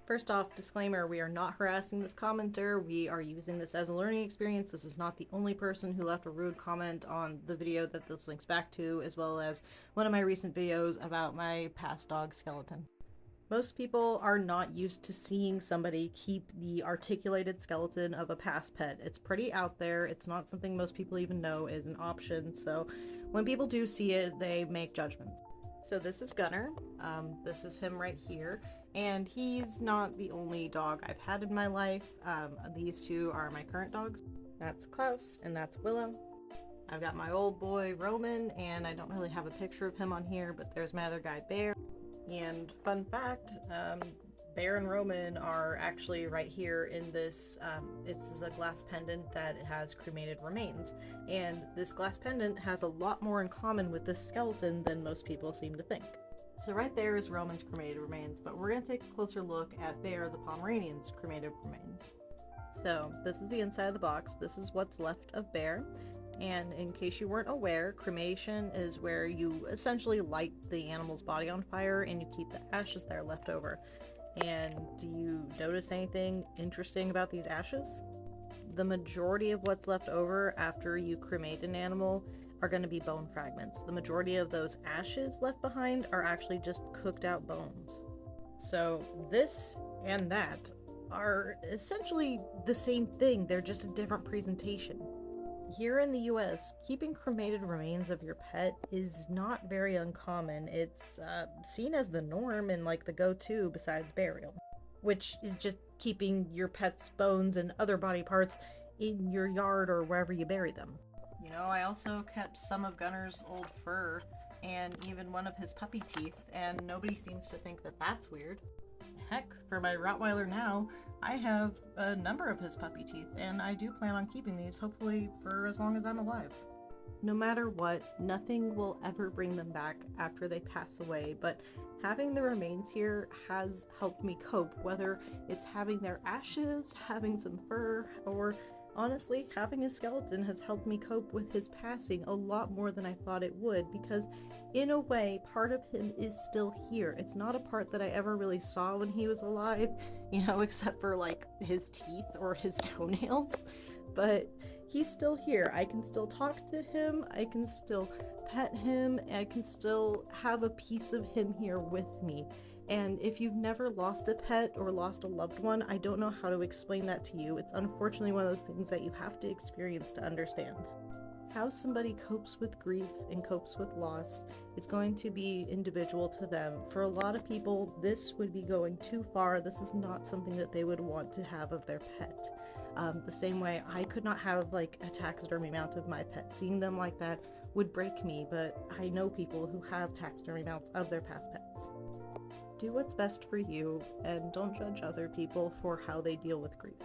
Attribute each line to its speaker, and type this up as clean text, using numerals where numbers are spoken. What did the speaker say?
Speaker 1: First off, disclaimer, we are not harassing this commenter. We are using this as a learning experience. This is not the only person who left a rude comment on the video that this links back to, as well as one of my recent videos about my past dog skeleton. Most people are not used to seeing somebody keep the articulated skeleton of a past pet. It's pretty out there. It's not something most people even know is an option, so when people do see it, they make judgments. So this is Gunner. This is him right here. And he's not the only dog I've had in my life. These two are my current dogs. That's Klaus and that's Willow. I've got my old boy Roman, and I don't really have a picture of him on here, but there's my other guy Bear. And fun fact, Bear and Roman are actually right here in this, it's a glass pendant that has cremated remains. And this glass pendant has a lot more in common with this skeleton than most people seem to think. So right there is Roman's cremated remains, but we're going to take a closer look at Bear the Pomeranian's cremated remains. So this is the inside of the box. This is what's left of Bear. And in case you weren't aware, cremation is where you essentially light the animal's body on fire and you keep the ashes there left over. And do you notice anything interesting about these ashes? The majority of what's left over after you cremate an animal are going to be bone fragments. The majority of those ashes left behind are actually just cooked out bones. So this and that are essentially the same thing, they're just a different presentation. Here in the US, keeping cremated remains of your pet is not very uncommon. It's seen as the norm and like the go-to besides burial, which is just keeping your pet's bones and other body parts in your yard or wherever you bury them. You know, I also kept some of Gunner's old fur and even one of his puppy teeth, and nobody seems to think that that's weird. Heck, for my Rottweiler now, I have a number of his puppy teeth, and I do plan on keeping these, hopefully for as long as I'm alive. No matter what, nothing will ever bring them back after they pass away, but having the remains here has helped me cope, whether it's having their ashes, having some fur, or honestly, having a skeleton has helped me cope with his passing a lot more than I thought it would, because in a way, part of him is still here. It's not a part that I ever really saw when he was alive, you know, except for like his teeth or his toenails, but he's still here. I can still talk to him, I can still pet him, I can still have a piece of him here with me. And if you've never lost a pet or lost a loved one, I don't know how to explain that to you. It's unfortunately one of those things that you have to experience to understand. How somebody copes with grief and copes with loss is going to be individual to them. For a lot of people, this would be going too far. This is not something that they would want to have of their pet. The same way I could not have like a taxidermy mount of my pet. Seeing them like that would break me, but I know people who have taxidermy mounts of their past pets. Do what's best for you, and don't judge other people for how they deal with grief.